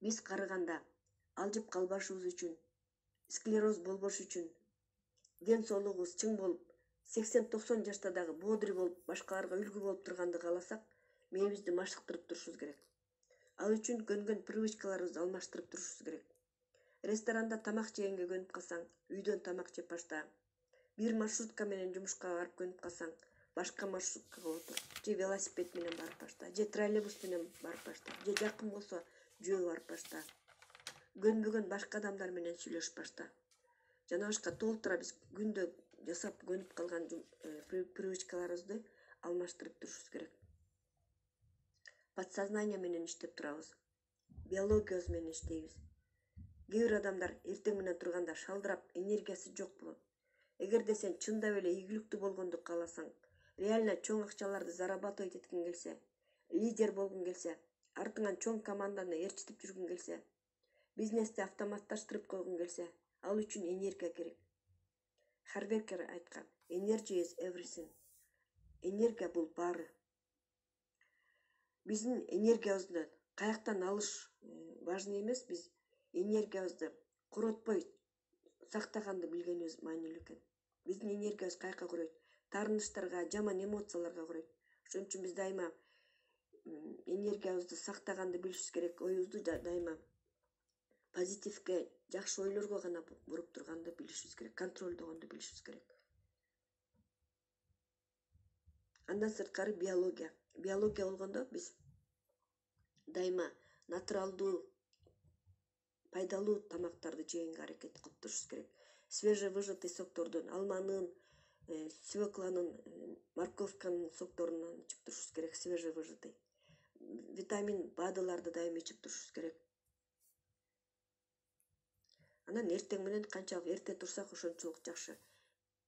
Биз карыганда алжып калбашыбыз үчүн, склероз болбош үчүн, ден соолугубуз чың болуп, 80-90 жашта дагы бодри болуп, башкаларга үлгү болуп турганды кааласак, мээбизди машыктырып турушубуз керек. Ал үчүн көнгөн привычкаларыбызды алмаштырып турушубуз керек. Ресторанда тамак жегенге көнүп калсаң, үйдөн тамак жеп башта. Бир маршрутка менен жумушка барып көнүп калсаң, башка маршруткага отур. Же велосипед менен барып башта, же троллейбус менен барып башта, же жакын болсо жөө барып башта. Көнбөгөн башка адамдар менен сүйлөшүп башта. Жана башка толтура биз күндө жасап көнүп калган привычкаларыбызды алмаштырып турушубуз керек. Подсознание менен иштеп турабыз. Биологиябыз менен иштейбиз. Кээ бир адамдар эртең менен турганда шалдырап, энергиясы жок болот. Эгерде сен чындап эле ийгиликтүү болгонду кааласаң, реально чоң акчаларды зарабатывать эткиң келсе, лидер болгуң келсе, артыңан чоң команданы ээрчитип жүргүң келсе, бизнести автоматташтырып койгуң келсе, ал үчүн энергия керек. Харбекер айткан, energy is everything. Энергия бул баары. Биздин энергиябызды каяктан алыш важный эмес, биз энергиябызды коротпой сактаганды билгенибиз маанилүү экен. Биздин энергиябыз каяка куройт? Таарынычтарга, жаман эмоцияларга куройт. Ошон үчүн биз дайыма энергиябызды сактаганды билишибиз керек, оюбузду дайыма позитивге, жакшы ойлорго гана буруп турганды билишибиз керек, контролдогонду билишибиз керек. Андан сырткары биология. Биология болгондо биз дайыма натуралдуу, пайдалуу тамактарды жегенге аракет кылып турушубуз керек. Свежевыжатый соктордон, алманын, свекланын, морковканын сокторунан ичип турушубуз керек, свежевыжатый. Витамин БАДыларды дайыма ичип турушубуз керек. Анан эртең менен канчалык эрте турсак ошончолук жакшы.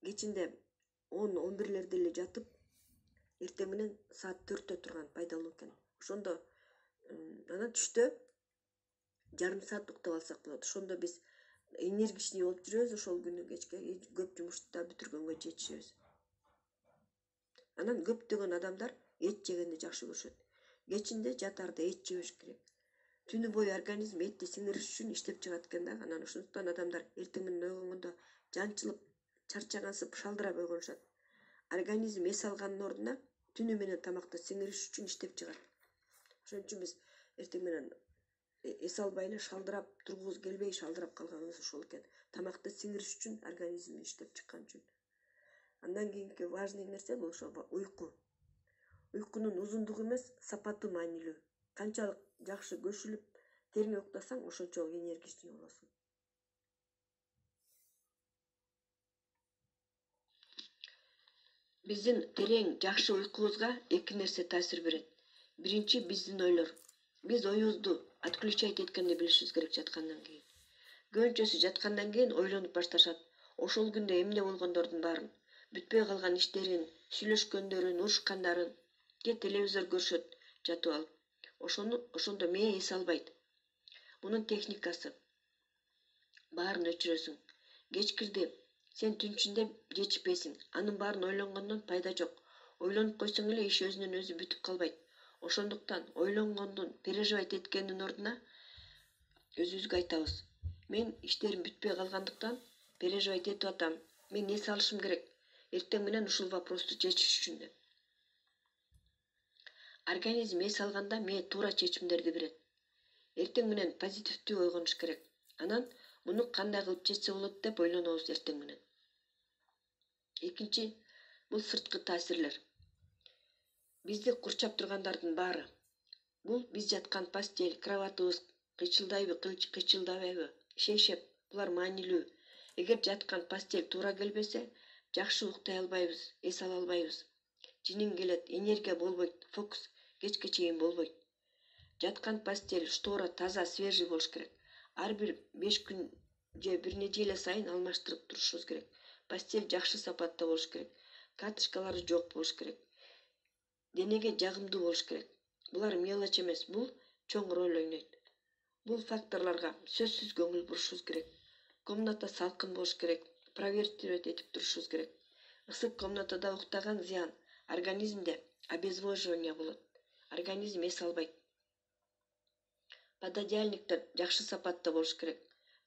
Кечинде 10-11лерде эле жатып, эртең менен саат 4-тө турган пайдалуу экен. Ошондо анан түштө жарым саат уктап алсак болот. Ошондо биз энергичный болуп жүрөбүз, ошол күнү кечке көп жумушта бүтүргөнгө жетишебиз. Анан көптөгөн адамдар эт жегенди жакшы көрүшөт. Кечинде жатарда эт жебеш керек. Түнү бою организм этти сиңириш үчүн иштеп чыгат экен да. Анан ошондуктан адамдар эртең менен ойгонгондо жанчылып, чарчагансып шалдырап ойгонушат. Организм эс алгандын ордуна түнү менен тамакты сиңириш үчүн иштеп чыгат. Ошон үчүн биз эртең менен эс албай эле шалдырап тургубуз келбей шалдырап калганыбыз ошол экен. Тамакты сиңириш үчүн организм иштеп чыккан үчүн. Андан кийинки важный нерсе бул ошо уйку. Уйкунун узундугу эмес, сапаты маанилүү. Канчалык жакшы көшүлүп, терең уктасаң, ошончолук энергичный болосуң. Биздин терең жакшы уйкубузга эки нерсе таасир берет. Биринчи биздин ойлор. Биз оюбузду отключать эткенди билишибиз керек жаткандан кийин. Көбүнчөсү жаткандан кийин ойлонуп башташат. Ошол күндө эмне болгондордун баарын, бүтпөй калган иштерин, сүйлөшкөндөрүн, урушкандарын, же телевизор көрүшөт жатып алып. Ошондо мээ эс албайт. Мунун техникасы. Баарын өчүрөсүң. Кечкирди сен түн ичинде жетишпейсиң. Анын баарын ойлонгондон пайда жок. Ойлонуп койсоң эле иш өзүнөн өзү бүтүп калбайт. Ошондуктан ойлонгондун, переживать эткендин ордуна өзүбүзгө айтабыз. Мен иштерим бүтпөй калгандыктан переживать этип атам. Мен эс алышым керек. Эртең менен ушул вопросту чечиш үчүн деп. Организм эс алганда мээ туура чечимдерди берет. Эртең менен позитивдүү ойгонуш керек. Анан муну кандай кылып чечсе болот деп ойлонобуз эртең менен. Экинчи бул сырткы таасирлер. Бизди курчап тургандардын баары. Бул биз жаткан постель, кроватыбыз кыйчылдайбы, кыйчылдабайбы, шейшеп, булар маанилүү. Эгер жаткан постель туура келбесе, жакшы уктай албайбыз, эс ала албайбыз. Жинин келет, энергия болбойт, фокус кечке чейин болбойт. Жаткан постель, штора таза, свежий болуш керек. Ар бир 5 күн же 1 неделя сайын алмаштырып турушубуз керек. Постель жакшы сапатта болуш керек. Катышкалары жок болуш керек. Денеге жагымдуу болуш керек. Булар мелочь эмес, бул чоң роль ойнойт. Бул факторлорго сөзсүз көңүл бурушубуз керек. Комната салкын болуш керек. Проветривать этип турушубуз керек. Ысык комнатада уктаган зыян. Организмде обезвоживание болот. Организм эс албайт. Пододеяльниктер жакшы сапатта болуш керек.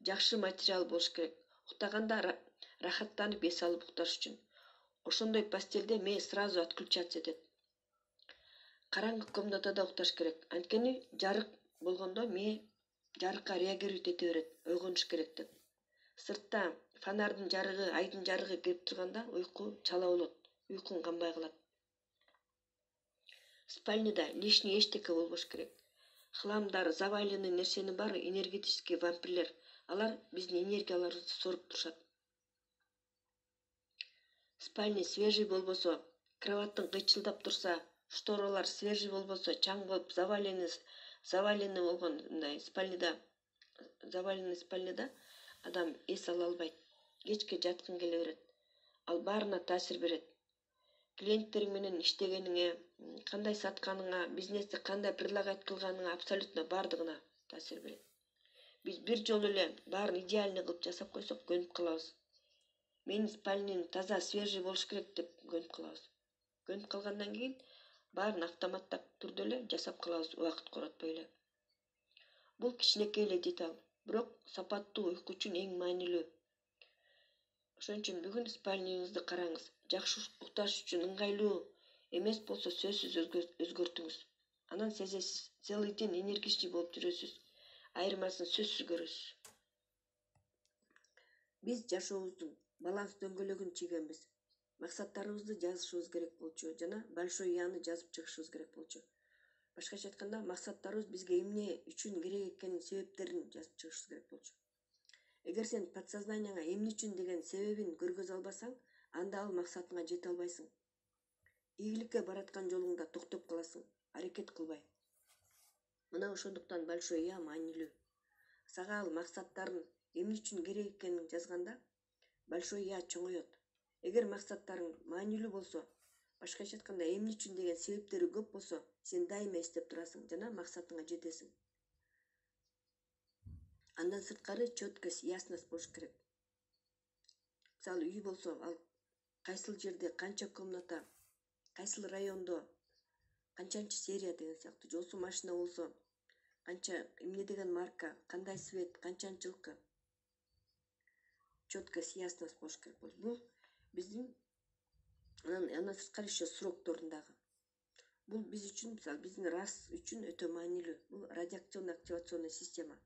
Жакшы материал болуш керек. Уктаганда рахаттанып эс алып укташ үчүн. Ошондой постелде мээ сразу отключаться этет. Караңгы комнатада укташ керек. Анткени жарык болгондо мээ жарыкка реагировать эте берет. Ойгонуш керек деп. Сыртта фонардын жарыгы, айдын жарыгы кирип турганда уйку чала болот. Уйкуң канбай калат. Спальняда лишний эчтеке болбош керек. Хламдар, заваленный нерсенин баары энергетический вампирлер. Алар биздин энергияларыбызды соруп турушат. Спальня свежий болбосо, кроваттын кыйчылдап турса, шторалар свежий болбосо, чаң болуп заваленный болгон мындай заваленный спальняда адам эс ала албайт. Кечке жаткың келе берет. Ал баарына таасир берет. Клиенттер менен иштегениңе, кандай сатканыңа, бизнести кандай предлагать кылганыңа абсолютно баардыгына таасир берет. Биз бир жолу эле баарын идеальный кылып жасап койсок көнүп калабыз. Менин спальням таза, свежий болуш керек деп көнүп калабыз. Көнүп калгандан кийин баарын автоматтык түрдө эле жасап калабыз, убакыт коротпой эле. Бул кичинекей эле деталь, бирок сапаттуу уйку үчүн эң маанилүү. Ошон үчүн бүгүн спальняңызды караңыз. Жакшы укташ үчүн ыңгайлуу эмес болсо сөзсүз өзгөртүңүз. Анан сезесиз, целый день энергичный болуп жүрөсүз. Айырмасын сөзсүз көрөсүз. Биз жашообуздун баланс дөңгөлөгүн чийгенбиз. Максаттарыбызды жазышыбыз керек болчу жана большой яны жазып чыгышыбыз керек болчу. Башкача айтканда, максаттарыбыз бизге эмне үчүн керек экенин себептерин жазып чыгышыбыз керек болчу. Эгер сен подсознанияңа эмне үчүн деген себебин көргөзө албасаң, анда ал максатыңа жете албайсың. Ийгиликке бараткан жолуңда токтоп каласың, аракет кылбай. Мына ошондуктан большой я маанилүү. Сага ал максаттарын эмне үчүн керек экенин жазганда, большой я чоңоет. Эгер максаттарың маанилүү болсо, башкача айтканда эмне үчүн деген себептери көп болсо, сен дайыма эстеп турасың жана максатыңа жетесиң. Андан сырткары четкость, ясность болуш керек. Мисалы, үй болсо, ал кайсыл жерде, канча комната, кайсыл райондо, канчанчы серия деген сыяктуу. Же болбосо машина болсо, канча эмне деген марка, кандай свет, канчанчылыкы. Четкость, ясность болуш керек болчу. Бул биздин андан сырткары еще срокторундагы. Бул биз үчүн, мисалы, биздин рас үчүн өтө маанилүү. Бул радиационный активационный система.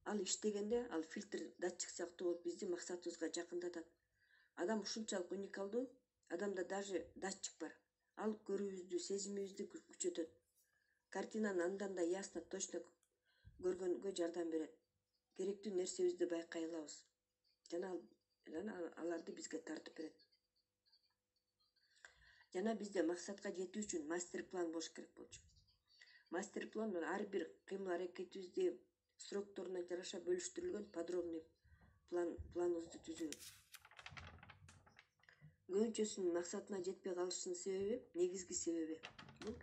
Ал иштегенде, ал фильтр, датчик сыяктуу болуп биздин максатыбызга жакындатат. Адам ушунчалык уникалдуу, адамда даже датчик бар. Ал көрүүбүздү, сезимибизди күчөтөт. Картинаны андан да ясно, точно көргөнгө жардам берет. Керектүү нерсебизди байкай алабыз. Жана аларды бизге тартып берет. Жана бизде максатка жетүү үчүн мастер план болуш керек болчу. Мастер план ар бир кыймыл аракетибизди срокторуна жараша бөлүштүрүлгөн подробный планыбызды түзүү. Көбүнчөсүнүн максатына жетпей калышынын себеби, негизги себеби бул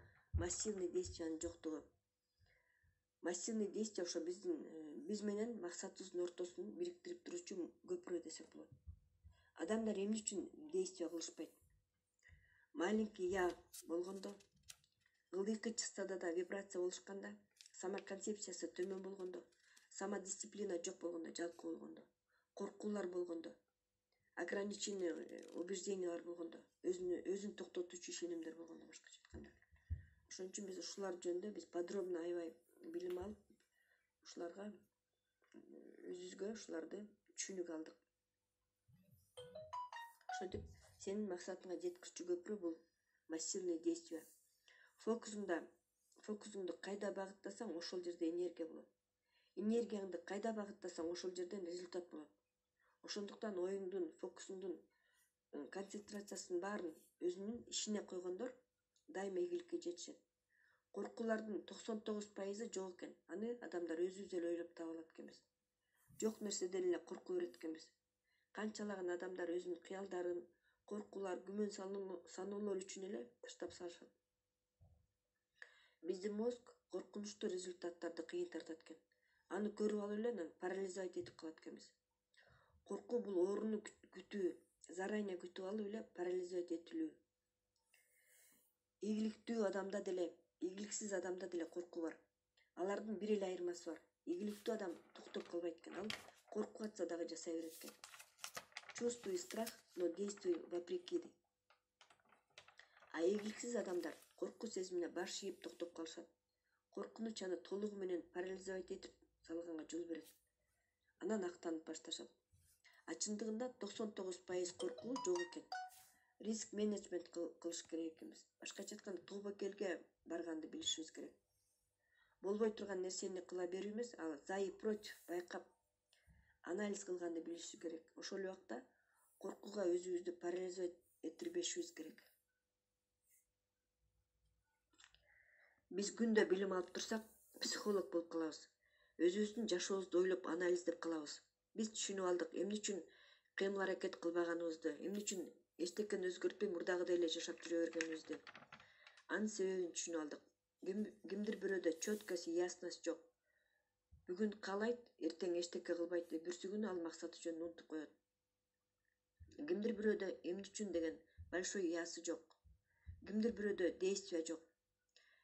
массивный действиянын жоктугу. Массивный действие ошо биз менен максатыбыздын ортосун бириктирип туручу көпүрө десек болот. Адамдар эмне үчүн действие кылышпайт? Маленький я болгондо, ылдыйкы частотада вибрация болушканда, самоконцепциясы төмөн болгондо, самодисциплина жок болгондо, жалкоо болгондо, коркуулар болгондо, ограниченный убеждениялар болгондо, өзүн токтотуучу ишенимдер болгондо, башкача айтканда. Ошон үчүн биз ушулар жөнүндө биз подробно аябай билим алып, ушуларга өзүбүзгө ушуларды түшүнүк алдык. Ошентип сенин максатыңа жеткирүүчү көпүрө бул массивный действие. Фокусуңду кайда багыттасаң, ошол жерде энергия болот. Энергияңды кайда багыттасаң, ошол жерден результат болот. Ошондуктан оюңдун, фокусуңдун концентрациясынын баарын өзүнүн ишине койгондор дайыма ийгиликке жетишет. Коркуулардын 99% жок экен. Аны адамдар өзүбүз эле ойлоп таба алат экенбиз. Жок нерседен эле корко берет экенбиз. Канчалаган адамдар өзүнүн кыялдарын, коркуулар, күмөн саноолор үчүн эле таштап салышат. Биздин мозг коркунучтуу результаттарды кыйын тартат экен. Аны көрүп алып эле анан парализовать этип калат экенбиз. Коркуу бул орунду күтүү, заранее күтүп алып эле парализовать этилүү. Ийгиликтүү адамда деле, ийгиликсиз адамда деле коркуу бар. Алардын бир эле айырмасы бар. Ийгиликтүү адам токтоп калбайт экен. Ал коркуп атса дагы жасай берет экен. Чувствуй страх, но действуй вопреки дейт. А ийгиликсиз адамдар коркуу сезимине баш ийип токтоп калышат. Коркунуч аны толугу менен парализовать этип салганга жол берет. Анан актанып башташат. А чындыгында 99% коркуу жок экен. Риск менеджмент кылыш керек экенбиз. Башкача айтканда тобокелге барганды билишибиз керек. Болбой турган нерсени кыла берүү эмес, ал за и против байкап анализ кылганды билишибиз керек. Ошол эле убакта коркууга өзүбүздү парализовать этирбешибиз керек. Биз күндө билим алып турсак, психолог болуп калабыз. Өзүбүздүн жашообузду ойлоп анализдеп калабыз. Биз түшүнүп алдык эмне үчүн кыймыл-аракет кылбаганыбызды, эмне үчүн эчтекени өзгөртпөй мурдагыдай эле жашап жүрө бергенибизди. Анын себебин түшүнүп алдык. Кимдир бирөөдө четкость, ясность жок. Бүгүн каалайт, эртең эчтеке кылбайт, бүрсү күнү ал максаты жөнүндө унутуп коет. Кимдир бирөөдө эмне үчүн деген большой ясы жок. Кимдир бирөөдө действие жок.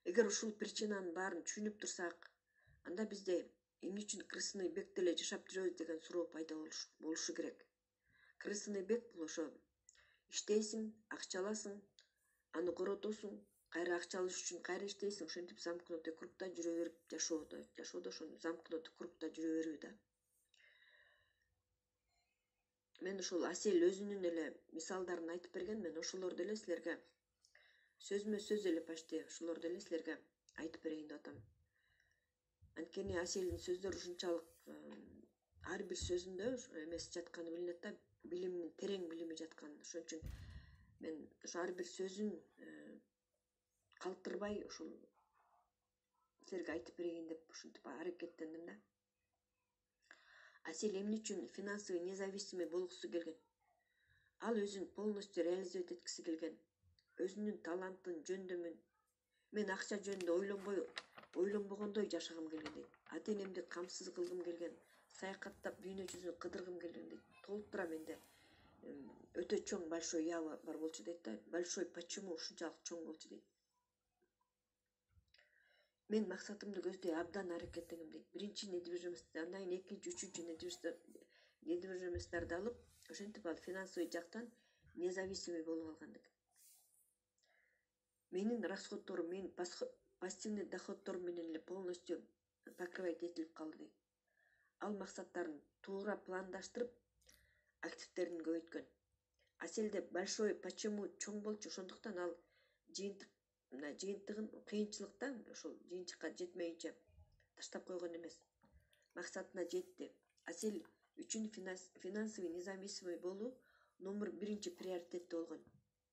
Эгер ушул причинанын баарын түшүнүп турсак, анда бизде эмне үчүн крысыный бекте эле жашап жүрөбүз деген суроо пайда болушу керек. Крысыный бек бул ошо иштейсиң, акча аласың, аны коротосуң, кайра акча алыш үчүн кайра иштейсиң, ошентип замкнутый кругта жүрө берип жашоодо ошо замкнутый кругта жүрө берүү да. Мен ушул Асель өзүнүн эле мисалдарын айтып берген, мен ошолорду эле силерге сөзмө сөз эле почти ошолорду эле силерге айтып берейин деп атам. Анткени Аселдин сөздөрү ушунчалык ар бир сөзүндө эмеси жатканы билинет да, билимин, терең билими жаткан. Ошон үчүн мен ошо ар бир сөзүн калтырбай ушул силерге айтып берейин деп ушинтип аракеттендим да. Асель эмне үчүн финансовый независимый болгусу келген? Ал өзүн полностью реализовать эткиси келген. Өзүнүн талантын, жөндөмүн мен акча жөнүндө ойлонбогондой жашагым келген дейт. Ата-энемди камсыз кылгым келген, саякаттап дүйнө жүзүн кыдыргым келген дейт. Толтура менде өтө чоң большой я бар болчу дейт да. Большой почему ушунчалык чоң болчу дейт. Мен максатымды көздөй абдан аракеттенгем дейт. Биринчи недвижимость, андан кийин экинчи, үчүнчү недвижимостьтарды алып, ошентип ал финансовый жактан независимый болуп алган дейт. Менин расходторум, менин пассивный доходторум менен эле полностью покрывать этилип калды дейт. Ал максаттарын туура пландаштырып, активтерин көбөйткөн. Аселде большой почему чоң болчу, ошондуктан ал жыйынтыгын кыйынчылыкта ошол жыйынтыкка жетмейинче таштап койгон эмес. Максатына жетти. Асель үчүн финансовый независимый болуу номер 1 приоритетте болгон.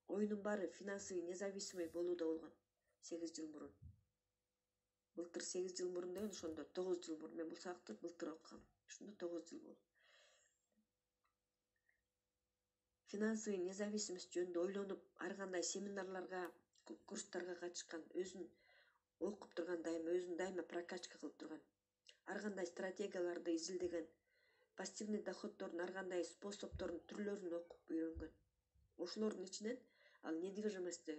Оюнун баары финансовый независимый болууда болгон 8 жыл мурун. Былтыр 8 жыл мурун деген ошондо 9 жыл мурун. Мен бул сабакты былтыр окугам. Ошондо 9 жыл болду. Финансовый независимость жөнүндө ойлонуп, ар кандай семинарларга, курстарга катышкан, өзүн окуп турган дайыма, өзүн дайыма прокачка кылып турган. Ар кандай стратегияларды изилдеген, пассивный доходтордун ар кандай способторун, түрлөрүн окуп үйрөнгөн. Ошолордун ичинен ал недвижимостьти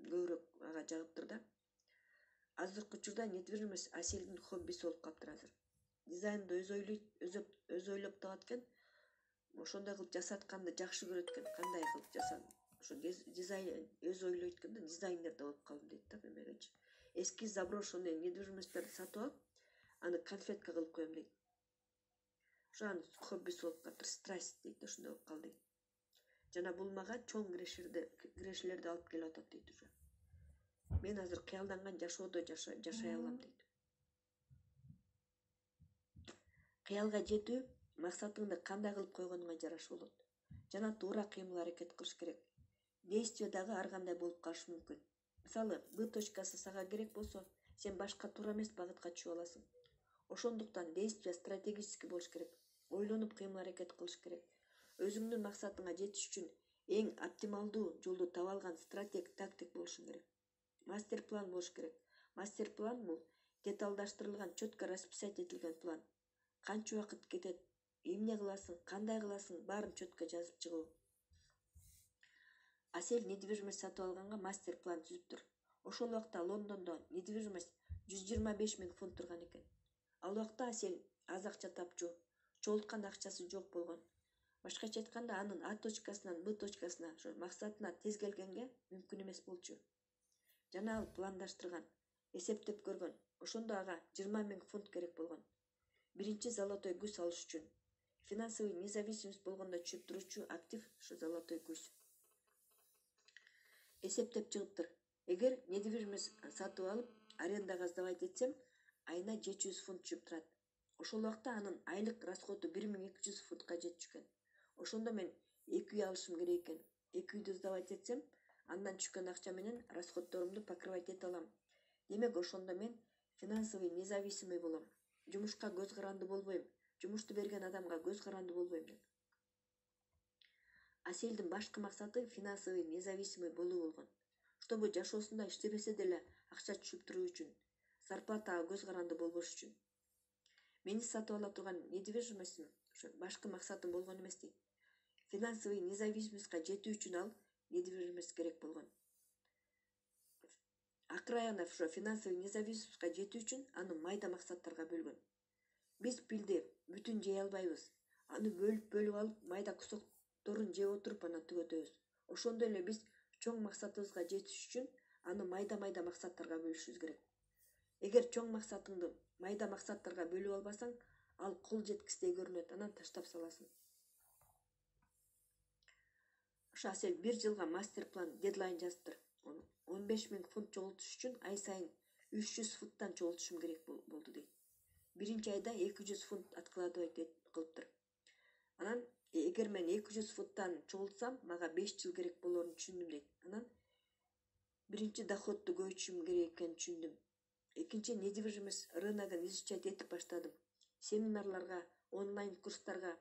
көбүрөөк ага жагыптыр да. Азыркы учурда недвижимость Аселдин хоббиси болуп калыптыр азыр. Дизайнды өзү ойлойт, өзү ойлоп табат экен. Ошондой кылып жасатканды жакшы көрөт экен. Кандай кылып жасадым? Ошо дизайн өзү ойлойт экен да, дизайнер да болуп калдым дейт да, эмегечи. Эски заброшенный недвижимостьтерди сатып алып, аны конфетка кылып коем дейт. Ошо анын хоббиси болуп калыптыр, страсть дейт, ошондой болуп калды дейт. Жана бул мага чоң кирешелерди алып келип атат дейт уже. Мен азыр кыялданган жашоодо жашай алам дейт. Кыялга жетүү максатыңды кандай кылып койгонуңа жараша болот. Жана туура кыймыл-аракет кылыш керек. Действие дагы ар кандай болуп калышы мүмкүн. Мисалы, Б точкасы сага керек болсо, сен башка туура эмес багытка түшүп аласың. Ошондуктан действие стратегический болуш керек. Ойлонуп кыймыл-аракет кылыш керек. Өзүңдүн максатыңа жетиш үчүн эң оптималдуу жолду таба алган стратег, тактик болушуң керек. Мастер-план болуш керек. Мастер-план бул деталдаштырылган, четко расписать этилген план. Канча убакыт кетет, эмне кыласың, кандай кыласың, баарын четко жазып чыгуу. Асель недвижимость сатып алганга мастер-план түзүптүр. Ошол убакта Лондондо недвижимость 125 000 фунт турган экен. Ал убакта Асель аз акча тапчу, чогулткан акчасы жок болгон. Башкача айтканда, анын А точкасынан Б точкасына, ошо максатына тез келгенге мүмкүн эмес болчу. Жана ал пландаштырган, эсептеп көргөн. Ошондо ага 20 000 фунт керек болгон. Биринчи золотой гусь алыш үчүн. Финансовый независимость болгондо түшүп туручу актив ошо золотой гусь. Эсептеп чыгыптыр. Эгер недвижимость сатып алып, арендага сдавать этсем, айына 700 фунт түшүп турат. Ошол убакта анын айлык расходу 1200 фунтка жетчү экен. Ошондо мен 2 үй алышым керек экен. 2 үйдү сдавать этсем, андан түшкөн акча менен расходдорумду покрывать эте алам. Демек, ошондо мен финансовый независимый болом. Жумушка көз каранды болбойм. Жумушту берген адамга көз каранды болбойм деп. Аселдин башкы максаты финансовый независимый болуу болгон. Чтобы жашоосунда иштебесе деле акча түшүп туруу үчүн, зарплатага көз каранды болбош үчүн. Мени сатып ала турган недвижимостьм ошо башкы максатым болгон эмес дейт. Финансовый независимостька жетүү үчүн ал недвижимость керек болгон. Акыр аягында ошо финансовый независимостька жетүү үчүн аны майда максаттарга бөлгөн. Биз пилди бүтүн жей албайбыз. Аны бөлүп алып, майда кусокторун жеп отуруп анан түгөтөбүз. Ошондой эле биз чоң максатыбызга жетиш үчүн аны майда максаттарга бөлүшүбүз керек. Эгер чоң максатыңды майда максаттарга бөлүп албасаң, ал кол жеткистей көрүнөт, анан таштап саласың. Ошо Асель 1 жылга мастер план дедлайн жазыптыр. 15 000 фунт чогултуш үчүн ай сайын 300 фунттан чогултушум керек болду дейт. Биринчи айда 200 фунт откладывать кылыптыр. Анан эгер мен 200 фунттан чогултсам, мага 5 жыл керек болорун түшүндүм дейт. Анан биринчи доходду көбөйтүшүм керек экенин түшүндүм. Экинчи, недвижимость рыногун изучать этип баштадым. Семинарларга, онлайн курстарга,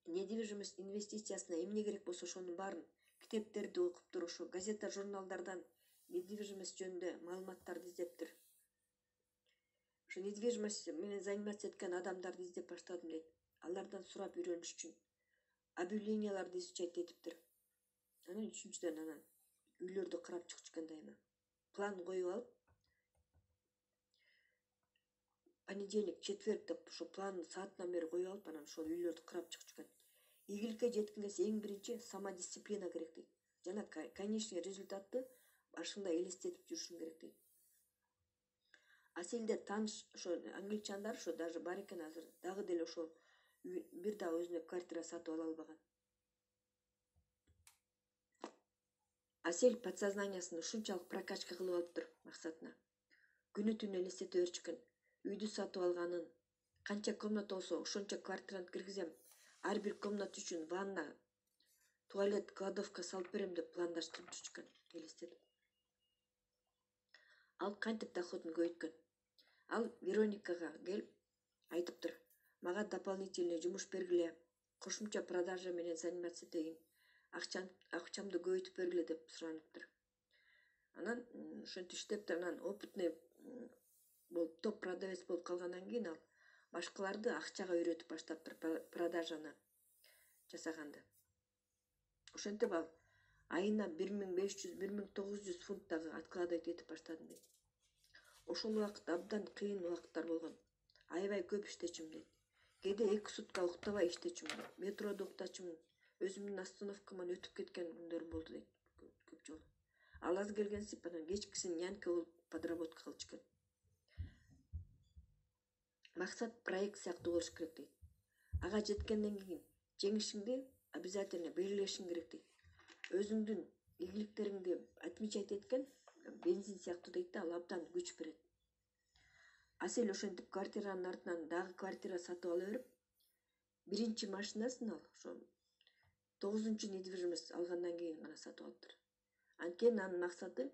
недвижимость инвестициясына эмне керек болсо ошонун баарын китептерди окуптур, ошо газета журналдардан недвижимость жөнүндө маалыматтарды издептир. Ошо недвижимость менен заниматься эткен адамдарды издеп баштадым дейт. Алардан сурап үйрөнүш үчүн объявленияларды изучать этиптир. Анан үчүнчүдөн анан үйлөрдү карап чыгыш экен дайыма. План коюп алып, понедельник, четверг деп ошо планды саатынан бери коюп алып, анан ошол үйлөрдү карап чыгыш экен. Ийгиликке жеткиң келсе эң биринчи самодисциплина керек дейт. Жана конечный результатты башыңда элестетип жүрүшүң керек дейт. Аселде тааныш ошо англичандар ошо даже бар экен азыр. Дагы деле ошол бир да өзүнө квартира сатып ала албаган. Асель подсознаниясын ушунчалык прокачка кылып алыптыр максатына. Күнү түнү элестете берчү экен. Үйдү сатып алганын, канча комната болсо ошончо квартираны киргизем, ар бир комната үчүн ванна, туалет, кладовка салып берем деп пландаштырып жүрчү экен, элестетип. Ал кантип доходун көбөйткөн. Ал Вероникага келип айтыптыр: "Мага дополнительный жумуш бергиле, кошумча продажа менен заниматься этейин, акчамды көбөйтүп бергиле" деп сураныптыр. Анан ошентип иштептир. Анан опытный болуп топ продавец болуп калгандан кийин ал башкаларды акчага үйрөтүп баштаптыр, продажаны жасаганды. Ошентип ал айына 1500-1900 фунт дагы откладывать этип баштадым дейт. Ошол убакыт абдан кыйын убакыттар болгон. Аябай көп иштечүмүн дейт. Кээде 2 сутка уктабай иштечүмүн, метродо уктачумун, өзүмдүн остановкаман өтүп кеткен күндөрүм болду дейт, көп жолу. Ал аз келгенсип анан кечкисин нянька болуп подработка кылчу экен. Максат проект сыяктуу болуш керек дейт. Ага жеткенден кийин жеңишиңди обязательно белгилешиң керек дейт. Өзүңдүн ийгиликтериңди отмечать эткен бензин сыяктуу дейт да, ал абдан күч берет. Асель ошентип квартиранын артынан дагы квартира сатып ала берип, биринчи машинасын ал ошо 9-чу недвижимость алгандан кийин гана сатып алыптыр. Анткени анын максаты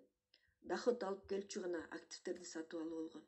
доход алып келчү гана активтерди сатып алуу болгон.